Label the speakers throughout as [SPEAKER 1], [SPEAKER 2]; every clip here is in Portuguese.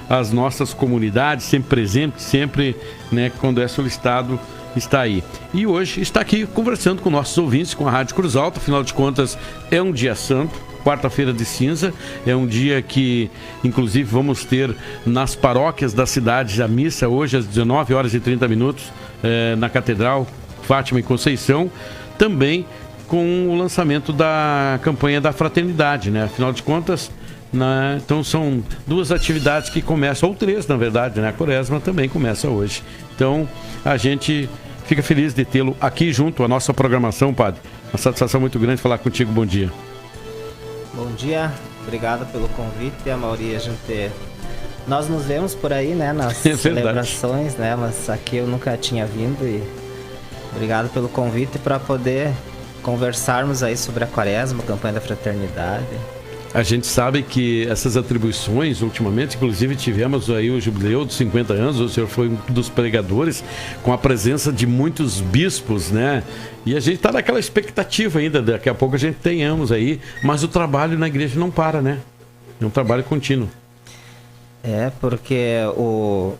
[SPEAKER 1] as nossas comunidades, sempre presente, sempre, né, quando é solicitado, está aí. E hoje está aqui conversando com nossos ouvintes, com a Rádio Cruz Alta. Afinal de contas, é um dia santo, quarta-feira de cinza, é um dia que, inclusive, vamos ter nas paróquias da cidade a missa hoje às 19 horas e 30 minutos na Catedral Fátima e Conceição, também com o lançamento da campanha da fraternidade, né? Afinal de contas, né? Então são duas atividades que começam, ou três na verdade, né? A Quaresma também começa hoje. Então a gente fica feliz de tê-lo aqui junto à nossa programação, padre. Uma satisfação muito grande falar contigo. Bom dia.
[SPEAKER 2] Bom dia, obrigado pelo convite. A maioria nós nos vemos por aí, né, nas celebrações, né, mas aqui eu nunca tinha vindo e obrigado pelo convite para poder conversarmos aí sobre a Quaresma, a campanha da fraternidade.
[SPEAKER 1] A gente sabe que essas atribuições, ultimamente, inclusive tivemos aí o jubileu dos 50 anos, o senhor foi um dos pregadores, com a presença de muitos bispos, né? E a gente está naquela expectativa ainda, daqui a pouco a gente tenhamos aí, mas o trabalho na igreja não para, né? É um trabalho contínuo. É, porque o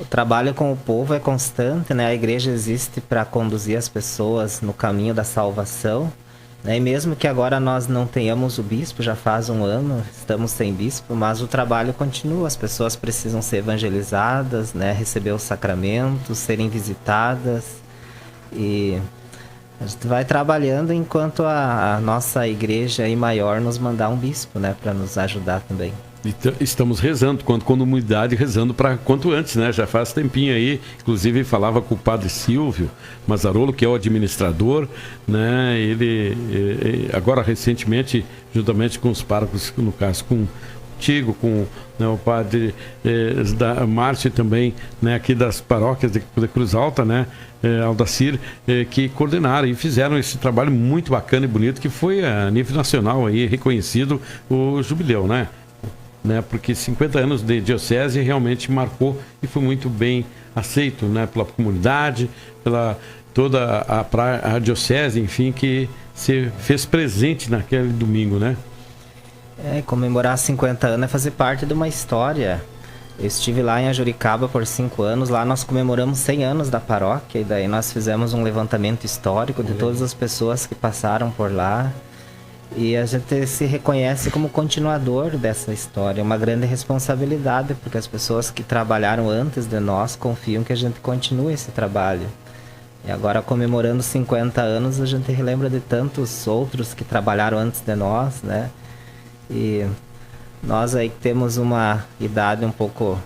[SPEAKER 1] trabalho com o povo é constante, né? A igreja existe para conduzir as pessoas no caminho da salvação. E mesmo que agora nós não tenhamos o bispo, já faz um ano, estamos sem bispo, mas o trabalho continua, as pessoas precisam ser evangelizadas, né, receber os sacramentos, serem visitadas, e a gente vai trabalhando enquanto a nossa igreja aí maior nos mandar um bispo, né, para nos ajudar também. Estamos rezando, quanto comunidade, rezando para quanto antes, né? Já faz tempinho aí, inclusive falava com o padre Silvio Mazzarolo, que é o administrador, né? Ele agora recentemente, juntamente com os párocos, no caso contigo, com, né, o padre da Márcio também, né, aqui das paróquias de Cruz Alta, né? Aldacir, que coordenaram e fizeram esse trabalho muito bacana e bonito, que foi a nível nacional aí reconhecido o jubileu, né? Porque 50 anos de diocese realmente marcou e foi muito bem aceito, né, pela comunidade, pela toda a diocese, enfim, que se fez presente naquele domingo, né? Comemorar 50 anos é fazer parte de uma história. Eu estive lá em Ajuricaba por 5 anos, lá nós comemoramos 100 anos da paróquia, e daí nós fizemos um levantamento histórico de todas as pessoas que passaram por lá. E a gente se reconhece como continuador dessa história. É uma grande responsabilidade, porque as pessoas que trabalharam antes de nós confiam que a gente continue esse trabalho. E agora, comemorando 50 anos, a gente relembra de tantos outros que trabalharam antes de nós, né? E nós aí que temos uma idade um pouco,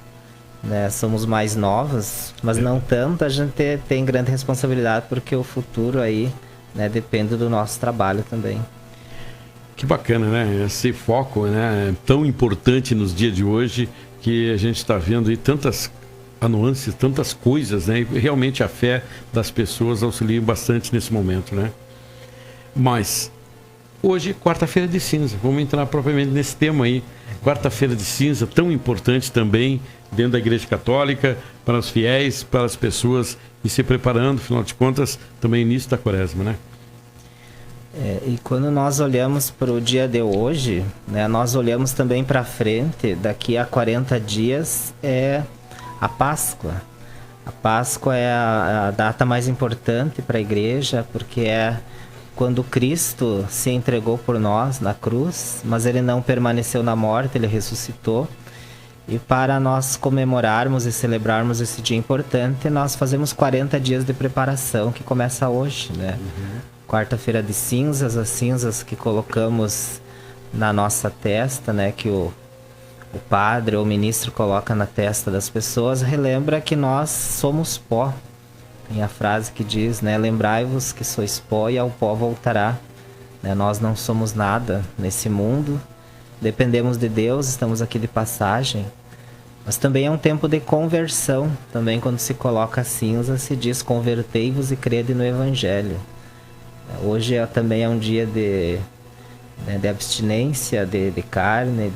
[SPEAKER 1] né, somos mais novos, mas não tanto, a gente tem grande responsabilidade, porque o futuro aí, né, depende do nosso trabalho também. Que bacana, né? Esse foco, né, tão importante nos dias de hoje, que a gente está vendo aí tantas nuances, tantas coisas, né? E realmente a fé das pessoas auxilia bastante nesse momento, né? Mas hoje, quarta-feira de cinza, vamos entrar propriamente nesse tema aí. Quarta-feira de cinza, tão importante também dentro da Igreja Católica, para os fiéis, para as pessoas e se preparando, afinal de contas, também início da Quaresma, né? E quando nós olhamos para o dia de hoje, né, nós olhamos também para frente. Daqui a 40 dias é a Páscoa. A Páscoa é a data mais importante para a igreja, porque é quando Cristo se entregou por nós na cruz, mas ele não permaneceu na morte, ele ressuscitou. E para nós comemorarmos e celebrarmos esse dia importante, nós fazemos 40 dias de preparação, que começa hoje, né? Quarta-feira de cinzas, as cinzas que colocamos na nossa testa, né, que o padre ou o ministro coloca na testa das pessoas, relembra que nós somos pó. Tem a frase que diz, né, lembrai-vos que sois pó e ao pó voltará. Né, nós não somos nada nesse mundo, dependemos de Deus, estamos aqui de passagem. Mas também é um tempo de conversão. Também quando se coloca a cinza, se diz convertei-vos e crede no Evangelho. Hoje também é um dia de abstinência de carne,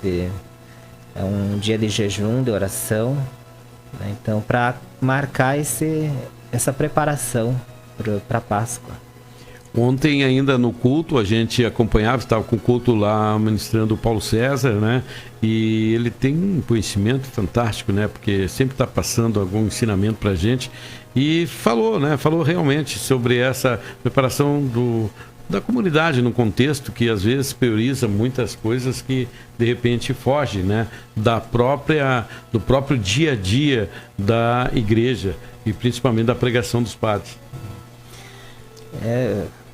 [SPEAKER 1] é um dia de jejum, de oração, né? Então, para marcar essa preparação para a Páscoa. Ontem ainda no culto, a gente acompanhava, estava com o culto lá ministrando o Paulo César, né? E ele tem um conhecimento fantástico, né? Porque sempre está passando algum ensinamento para a gente. E falou, né? Falou realmente sobre essa preparação da comunidade no contexto que às vezes prioriza muitas coisas que de repente foge, né? Do próprio dia a dia da igreja e principalmente da pregação dos padres.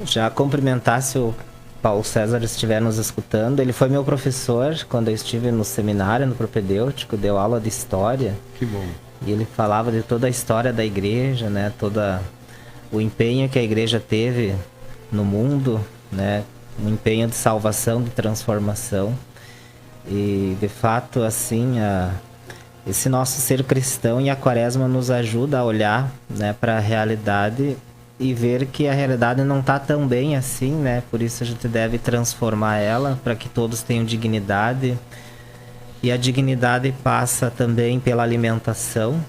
[SPEAKER 2] Já cumprimentasse se o Paulo César estiver nos escutando. Ele foi meu professor quando eu estive no seminário, no propedêutico, deu aula de história.
[SPEAKER 1] Que bom.
[SPEAKER 2] E ele falava de toda a história da igreja, né? Todo o empenho que a igreja teve no mundo, né? Um empenho de salvação, de transformação. E, de fato, assim, esse nosso ser cristão e a Quaresma nos ajuda a olhar, né, para a realidade e ver que a realidade não está tão bem assim, né? Por isso a gente deve transformar ela para que todos tenham dignidade. E a dignidade passa também pela alimentação,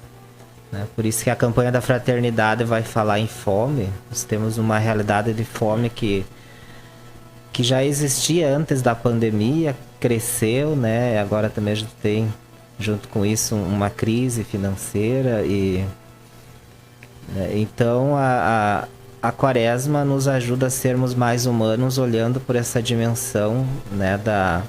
[SPEAKER 2] né? Por isso que a campanha da fraternidade vai falar em fome. Nós temos uma realidade de fome que já existia antes da pandemia, cresceu, né? Agora também a gente tem, junto com isso, uma crise financeira então a Quaresma nos ajuda a sermos mais humanos, olhando por essa dimensão, né, da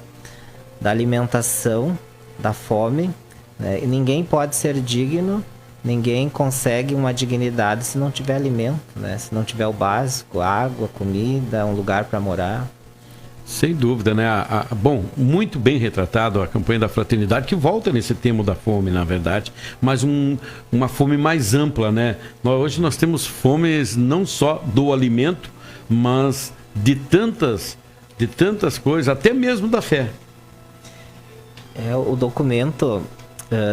[SPEAKER 2] alimentação, da fome, né? E ninguém pode ser digno, ninguém consegue uma dignidade se não tiver alimento, né? Se não tiver o básico, água, comida, um lugar para morar.
[SPEAKER 1] Sem dúvida, né? Bom, muito bem retratado a campanha da fraternidade, que volta nesse tema da fome, na verdade, mas uma fome mais ampla, né? Hoje nós temos fomes não só do alimento, mas de tantas coisas, até mesmo da fé.
[SPEAKER 2] O documento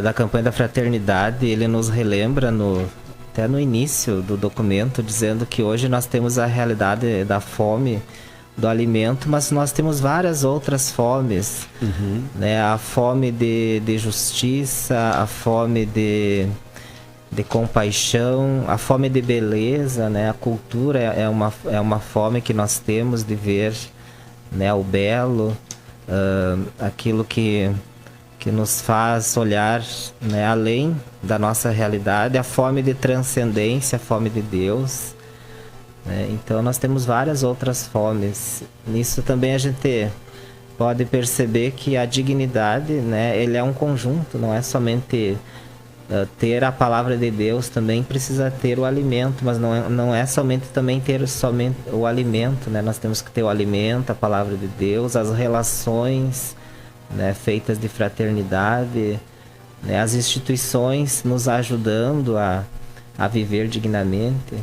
[SPEAKER 2] da campanha da fraternidade, ele nos relembra até no início do documento, dizendo que hoje nós temos a realidade da fome, do alimento, mas nós temos várias outras fomes, né? A fome de justiça, a fome de compaixão, a fome de beleza, né? A cultura é uma fome que nós temos de ver, né, o belo, aquilo que nos faz olhar, né, além da nossa realidade, a fome de transcendência, a fome de Deus. Então nós temos várias outras fomes. Nisso também a gente pode perceber que a dignidade, né, ele é um conjunto, não é somente ter a palavra de Deus, também precisa ter o alimento, mas não é somente também ter somente o alimento, né? Nós temos que ter o alimento, a palavra de Deus, as relações, né, feitas de fraternidade, né, as instituições nos ajudando a viver dignamente.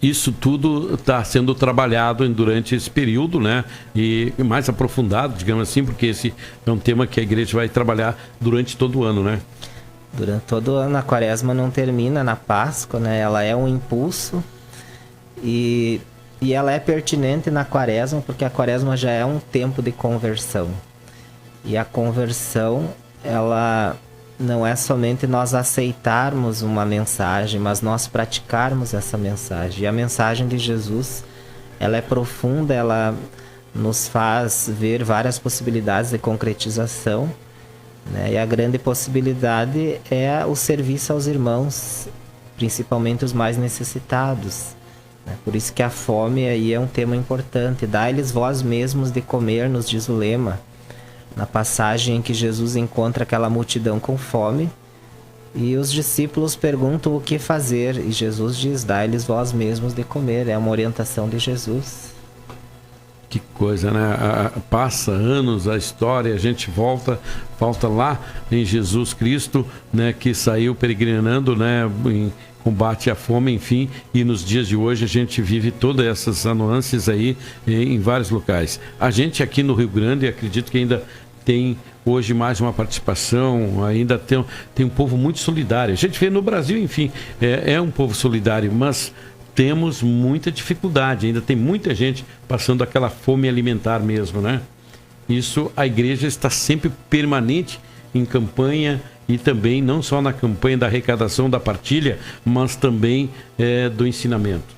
[SPEAKER 1] Isso tudo está sendo trabalhado durante esse período, né? E mais aprofundado, digamos assim, porque esse é um tema que a igreja vai trabalhar durante todo o ano, né?
[SPEAKER 2] Durante todo o ano. A Quaresma não termina na Páscoa, né? Ela é um impulso e ela é pertinente na Quaresma, porque a Quaresma já é um tempo de conversão. E a conversão, ela não é somente nós aceitarmos uma mensagem, mas nós praticarmos essa mensagem. E a mensagem de Jesus, ela é profunda, ela nos faz ver várias possibilidades de concretização, né? E a grande possibilidade é o serviço aos irmãos, principalmente os mais necessitados, né? Por isso que a fome aí é um tema importante. Dai-lhes vós mesmos de comer, nos diz o lema. Na passagem em que Jesus encontra aquela multidão com fome e os discípulos perguntam o que fazer, e Jesus diz: dai-lhes vós mesmos de comer. É uma orientação de Jesus.
[SPEAKER 1] Que coisa, né? Passa anos a história, a gente volta lá em Jesus Cristo, né, que saiu peregrinando, né, em combate à fome, enfim, e nos dias de hoje a gente vive todas essas nuances aí em vários locais. A gente aqui no Rio Grande, acredito que ainda tem hoje mais uma participação, ainda tem um povo muito solidário. A gente vê no Brasil, enfim, é um povo solidário, mas temos muita dificuldade, ainda tem muita gente passando aquela fome alimentar mesmo, né? Isso, a igreja está sempre permanente em campanha, e também não só na campanha da arrecadação, da partilha, mas também do ensinamento.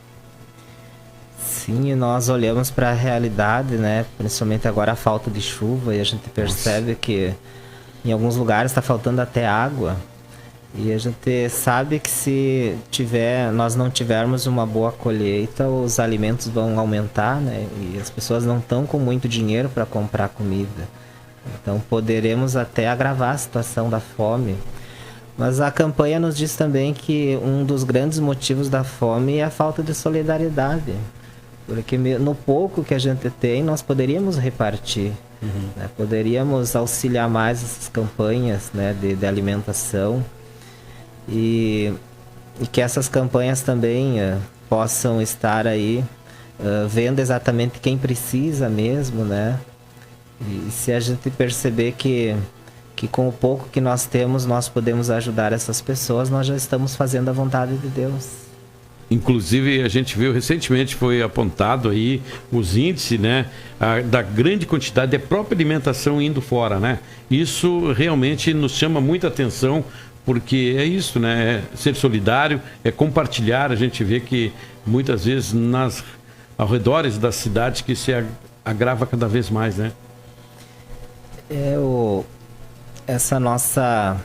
[SPEAKER 2] Sim, e nós olhamos para a realidade, né? Principalmente agora a falta de chuva, e a gente percebe que em alguns lugares está faltando até água. E a gente sabe que se nós não tivermos uma boa colheita, os alimentos vão aumentar, né? E as pessoas não estão com muito dinheiro para comprar comida. Então poderemos até agravar a situação da fome. Mas a campanha nos diz também que um dos grandes motivos da fome é a falta de solidariedade. Porque no pouco que a gente tem, nós poderíamos repartir. Né? Poderíamos auxiliar mais essas campanhas, né, de alimentação. E que essas campanhas também possam estar aí vendo exatamente quem precisa mesmo, né? E se a gente perceber que com o pouco que nós temos, nós podemos ajudar essas pessoas, nós já estamos fazendo a vontade de Deus.
[SPEAKER 1] Inclusive, a gente viu recentemente, foi apontado aí os índices, né, da grande quantidade de própria alimentação indo fora, né? Isso realmente nos chama muita atenção, porque é isso, né? É ser solidário, é compartilhar. A gente vê que muitas vezes ao redores das cidades que se agrava cada vez mais, né?
[SPEAKER 2] Essa nossa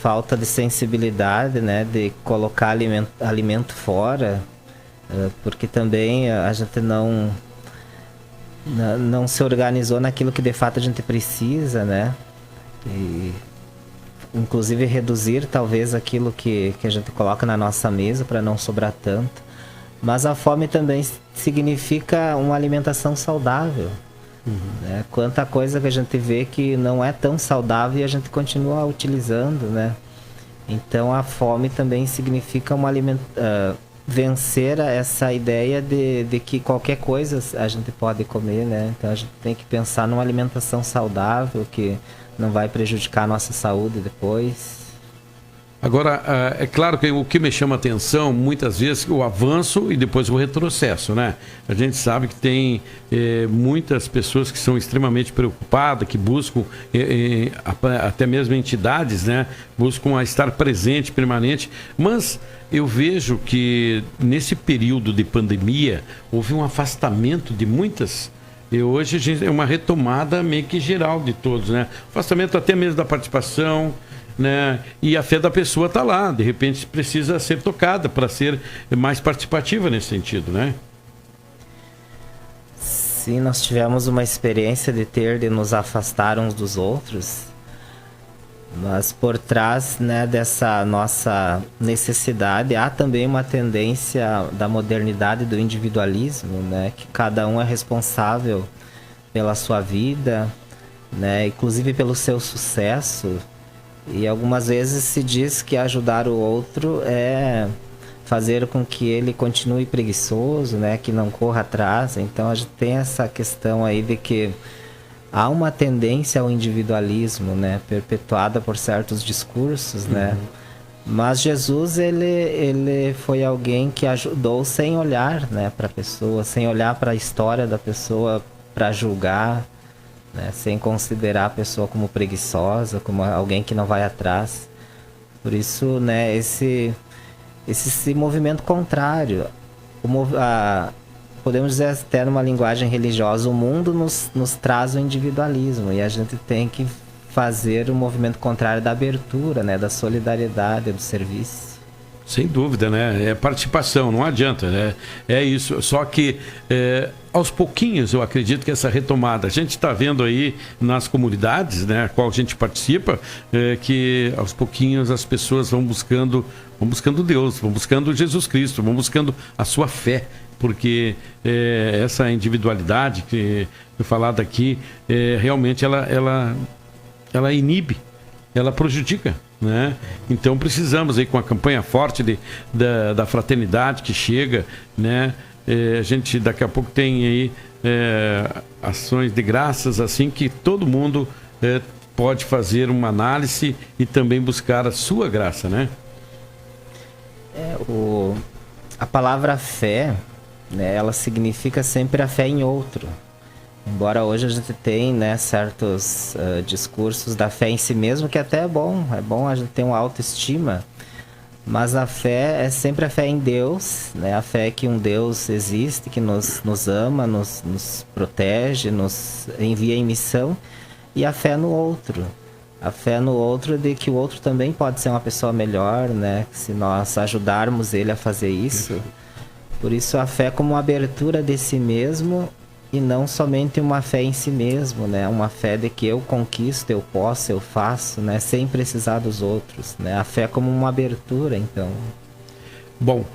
[SPEAKER 2] falta de sensibilidade, né, de colocar alimento fora, porque também a gente não se organizou naquilo que de fato a gente precisa, né? E inclusive reduzir talvez aquilo que a gente coloca na nossa mesa para não sobrar tanto. Mas a fome também significa uma alimentação saudável. Né? Quanta coisa que a gente vê que não é tão saudável e a gente continua utilizando, né? Então a fome também significa vencer essa ideia de que qualquer coisa a gente pode comer, né? Então a gente tem que pensar numa alimentação saudável que não vai prejudicar a nossa saúde depois.
[SPEAKER 1] Agora, é claro que o que me chama a atenção, muitas vezes, o avanço e depois o retrocesso, né? A gente sabe que tem muitas pessoas que são extremamente preocupadas, que buscam, até mesmo entidades, né? Buscam estar presente, permanente, mas eu vejo que nesse período de pandemia houve um afastamento de muitas. E hoje é uma retomada meio que geral de todos, né? Afastamento até mesmo da participação, né? E a fé da pessoa está lá, de repente precisa ser tocada para ser mais participativa nesse sentido, né?
[SPEAKER 2] Sim, nós tivemos uma experiência de nos afastar uns dos outros, mas por trás, né, dessa nossa necessidade há também uma tendência da modernidade, do individualismo, né, que cada um é responsável pela sua vida, né, inclusive pelo seu sucesso. E algumas vezes se diz que ajudar o outro é fazer com que ele continue preguiçoso, né, que não corra atrás. Então a gente tem essa questão aí de que há uma tendência ao individualismo, né, perpetuada por certos discursos, né? Mas Jesus, ele foi alguém que ajudou sem olhar, né, para a pessoa, sem olhar para a história da pessoa, para julgar, né, sem considerar a pessoa como preguiçosa, como alguém que não vai atrás. Por isso, né, esse movimento contrário, podemos dizer até numa linguagem religiosa, o mundo nos traz o individualismo e a gente tem que fazer o movimento contrário da abertura, né, da solidariedade, do serviço.
[SPEAKER 1] Sem dúvida, né? É participação, não adianta, né? É isso. Só que aos pouquinhos eu acredito que essa retomada, a gente está vendo aí nas comunidades, né, a qual a gente participa, que aos pouquinhos as pessoas vão buscando Deus, vão buscando Jesus Cristo, vão buscando a sua fé, porque essa individualidade que foi falada aqui, realmente ela inibe, ela prejudica, né? Então precisamos aí, com a campanha forte da fraternidade que chega, né? A gente daqui a pouco tem aí ações de graças, assim, que todo mundo pode fazer uma análise e também buscar a sua graça, né?
[SPEAKER 2] A palavra fé, né, ela significa sempre a fé em outro. Embora hoje a gente tenha, né, certos discursos da fé em si mesmo, que até é bom a gente ter uma autoestima, Mas a fé é sempre a fé em Deus, né? A fé que um Deus existe, que nos ama, nos protege, nos envia em missão. E a fé no outro. A fé no outro de que o outro também pode ser uma pessoa melhor, né? Se nós ajudarmos ele a fazer isso. Por isso a fé como uma abertura de si mesmo e não somente uma fé em si mesmo, né? Uma fé de que eu conquisto, eu posso, eu faço, né? Sem precisar dos outros, né? A fé como uma abertura, então.
[SPEAKER 1] Bom,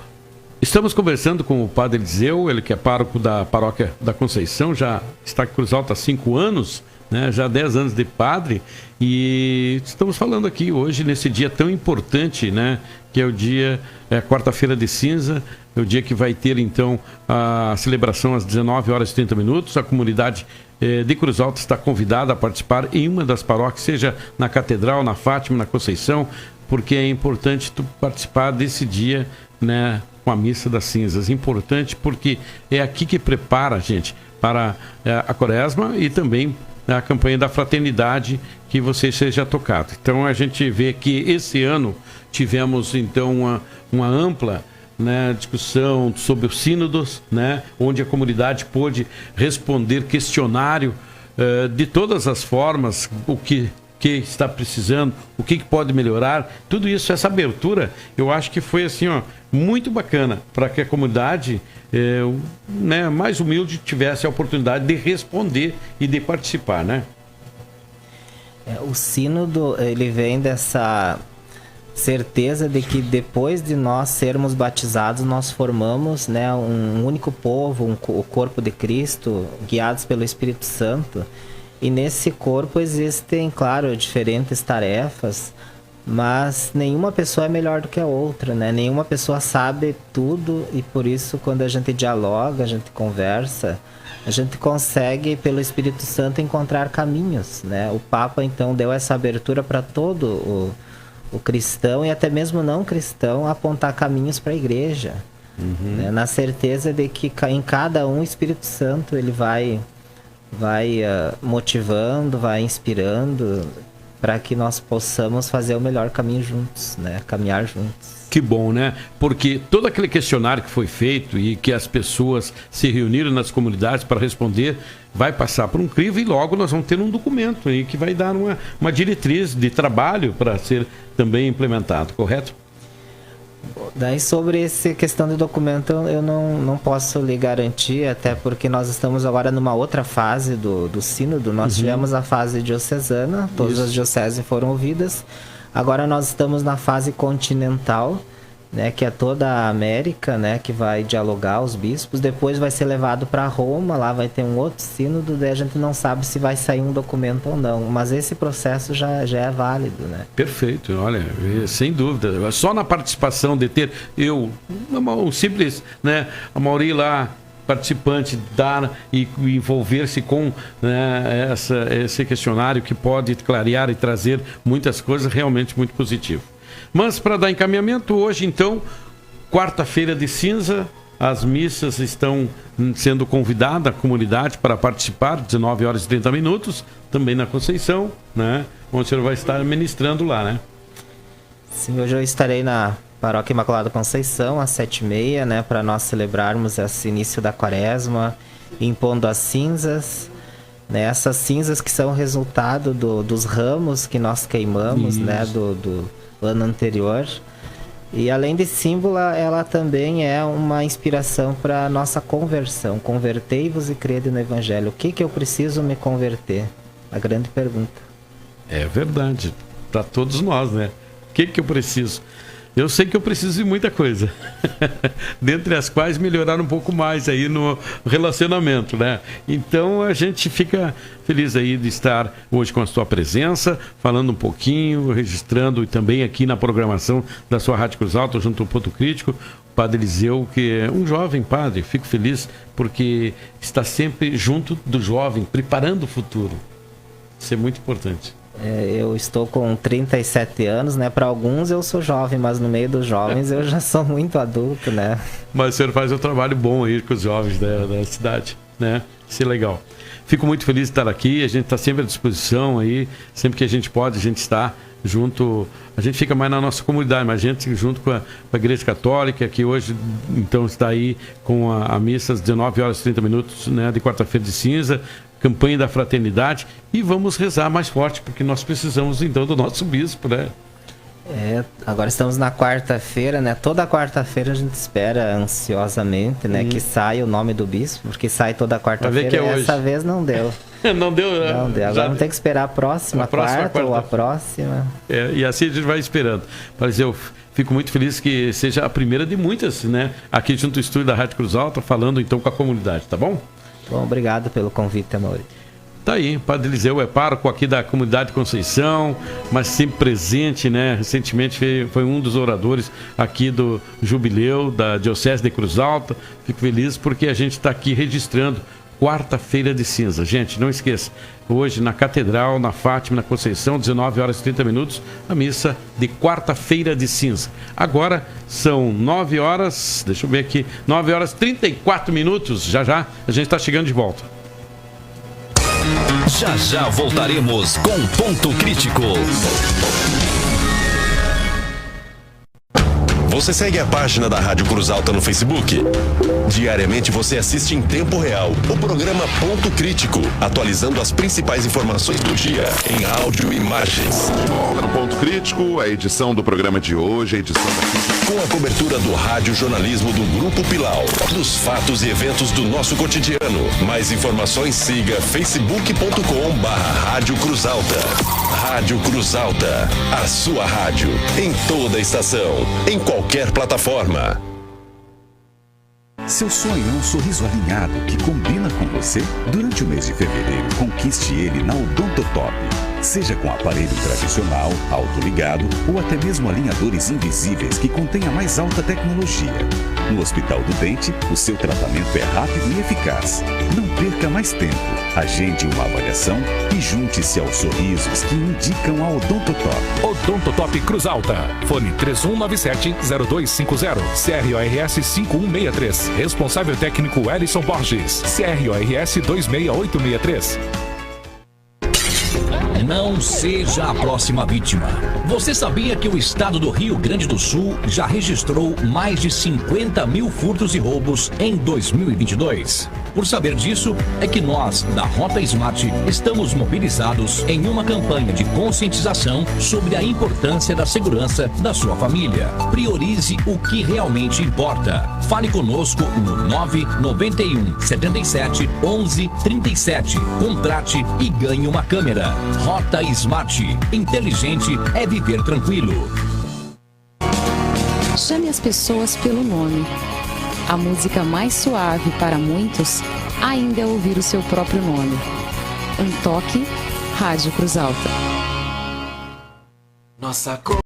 [SPEAKER 1] estamos conversando com o Padre Eliseu, ele que é pároco da Paróquia da Conceição, já está em Cruz Alta há 5 anos, né? Já 10 anos de padre, e estamos falando aqui hoje nesse dia tão importante, né? Que é o dia, quarta-feira de cinza, é o dia que vai ter então a celebração às 19h30. A comunidade de Cruz Alta está convidada a participar em uma das paróquias, seja na Catedral, na Fátima, na Conceição, porque é importante tu participar desse dia, né, com a Missa das Cinzas. Importante porque é aqui que prepara a gente para a Quaresma e também a campanha da fraternidade, que você seja tocado. Então a gente vê que esse ano tivemos então uma ampla, né, discussão sobre os sínodos, né, onde a comunidade pôde responder questionário de todas as formas, o que está precisando, o que pode melhorar, tudo isso, essa abertura, eu acho que foi assim, ó, muito bacana para que a comunidade né, mais humilde tivesse a oportunidade de responder e de participar, né?
[SPEAKER 2] O sínodo, ele vem dessa certeza de que depois de nós sermos batizados, nós formamos, né, um único povo, o corpo de Cristo, guiados pelo Espírito Santo. E nesse corpo existem, claro, diferentes tarefas, mas nenhuma pessoa é melhor do que a outra, né? Nenhuma pessoa sabe tudo, e por isso quando a gente dialoga, a gente conversa, a gente consegue, pelo Espírito Santo, encontrar caminhos, né? O Papa, então, deu essa abertura para todo o cristão e até mesmo não cristão apontar caminhos para a igreja, né? Na certeza de que em cada um o Espírito Santo ele vai motivando, vai inspirando para que nós possamos fazer o melhor caminho juntos, né? Caminhar juntos.
[SPEAKER 1] Que bom, né? Porque todo aquele questionário que foi feito e que as pessoas se reuniram nas comunidades para responder, vai passar por um crivo e logo nós vamos ter um documento aí que vai dar uma diretriz de trabalho para ser também implementado, correto?
[SPEAKER 2] Daí sobre essa questão do documento eu não posso lhe garantir, até porque nós estamos agora numa outra fase do sínodo. Nós tivemos a fase diocesana, todas as dioceses foram ouvidas. Agora nós estamos na fase continental, né, que é toda a América, né, que vai dialogar os bispos. Depois vai ser levado para Roma, lá vai ter um outro sínodo, daí a gente não sabe se vai sair um documento ou não, mas esse processo já é válido, né?
[SPEAKER 1] Perfeito, olha, sem dúvida. Só na participação de ter um simples, né, a Mauri lá, participante, dar e envolver-se com, né, esse questionário que pode clarear e trazer muitas coisas, realmente muito positivo. Mas para dar encaminhamento, hoje então, quarta-feira de cinza, as missas estão sendo convidada a comunidade para participar, 19h30, também na Conceição, né, onde o senhor vai estar ministrando lá, né?
[SPEAKER 2] Sim, hoje eu estarei na Paróquia Imaculada Conceição, às 7h30, né, para nós celebrarmos esse início da Quaresma, impondo as cinzas, né, essas cinzas que são resultado dos ramos que nós queimamos, né, do ano anterior. E além de símbolo, ela também é uma inspiração para a nossa conversão. Convertei-vos e crede no Evangelho. O que eu preciso me converter? A grande pergunta.
[SPEAKER 1] É verdade, para todos nós, né? O que eu preciso? Eu sei que eu preciso de muita coisa, dentre as quais melhorar um pouco mais aí no relacionamento, né? Então a gente fica feliz aí de estar hoje com a sua presença, falando um pouquinho, registrando e também aqui na programação da sua Rádio Cruz Alta, junto ao Ponto Crítico, o Padre Eliseu, que é um jovem padre. Fico feliz porque está sempre junto do jovem, preparando o futuro. Isso é muito importante.
[SPEAKER 2] Eu estou com 37 anos, né? Para alguns eu sou jovem, mas no meio dos jovens eu já sou muito adulto, né?
[SPEAKER 1] Mas o senhor faz um trabalho bom aí com os jovens da cidade, né? Isso é legal. fico muito feliz de estar aqui, a gente está sempre à disposição aí, sempre que a gente pode, a gente está junto, a gente fica mais na nossa comunidade, mas a gente junto com a Igreja Católica, que hoje então está aí com a missa às 19 horas e 30 minutos, né, de quarta-feira de cinza, campanha da fraternidade, e vamos rezar mais forte, porque nós precisamos então do nosso bispo, né?
[SPEAKER 2] Agora estamos na quarta-feira, né? Toda quarta-feira a gente espera ansiosamente, né? Que saia o nome do bispo, porque sai toda quarta-feira. Essa vez não deu.
[SPEAKER 1] Não deu.
[SPEAKER 2] Agora vamos ter que esperar a próxima quarta ou a próxima.
[SPEAKER 1] E assim a gente vai esperando. Mas eu fico muito feliz que seja a primeira de muitas, né? Aqui junto ao estúdio da Rádio Cruz Alta, falando então com a comunidade, tá bom?
[SPEAKER 2] Bom, obrigado pelo convite, Amaury.
[SPEAKER 1] Tá aí, Padre Eliseu é pároco aqui da comunidade Conceição, mas sempre presente, né? Recentemente foi um dos oradores aqui do Jubileu da Diocese de Cruz Alta. Fico feliz porque a gente está aqui registrando quarta-feira de cinza. Gente, não esqueça, hoje na Catedral, na Fátima, na Conceição, 19 horas e 30 minutos, a missa de quarta-feira de cinza. Agora são 9 horas, deixa eu ver aqui, 9 horas e 34 minutos, já a gente está chegando de volta.
[SPEAKER 3] Já voltaremos com Ponto Crítico. Você segue a página da Rádio Cruz Alta no Facebook? Diariamente você assiste em tempo real o programa Ponto Crítico, atualizando as principais informações do dia em áudio e imagens.
[SPEAKER 4] No Ponto Crítico, a edição do programa de hoje, a edição
[SPEAKER 3] com a cobertura do rádio jornalismo do Grupo Pilau, dos fatos e eventos do nosso cotidiano. Mais informações, siga facebook.com/Rádio Cruz Alta. Rádio Cruz Alta, a sua rádio, em toda a estação, em qualquer plataforma.
[SPEAKER 5] Seu sonho é um sorriso alinhado que combina com você? Durante o mês de fevereiro, conquiste ele na Odontotop. Seja com aparelho tradicional, autoligado ou até mesmo alinhadores invisíveis que contêm a mais alta tecnologia. No Hospital do Dente, o seu tratamento é rápido e eficaz. Não perca mais tempo. Agende uma avaliação e junte-se aos sorrisos que indicam a Odontotop.
[SPEAKER 6] Odontotop Cruz Alta. Fone 3197-0250. CRORS 5163. Responsável técnico Ellison Borges. CRORS 26863.
[SPEAKER 3] Não seja a próxima vítima. Você sabia que o estado do Rio Grande do Sul já registrou mais de 50 mil furtos e roubos em 2022? Por saber disso, é que nós, da Rota Smart, estamos mobilizados em uma campanha de conscientização sobre a importância da segurança da sua família. Priorize o que realmente importa. Fale conosco no 991 77 11 37. Contrate e ganhe uma câmera. Rota Smart. Inteligente é viver tranquilo.
[SPEAKER 7] Chame as pessoas pelo nome. A música mais suave para muitos ainda é ouvir o seu próprio nome. Um toque, Rádio Cruz Alta.
[SPEAKER 8] Nossa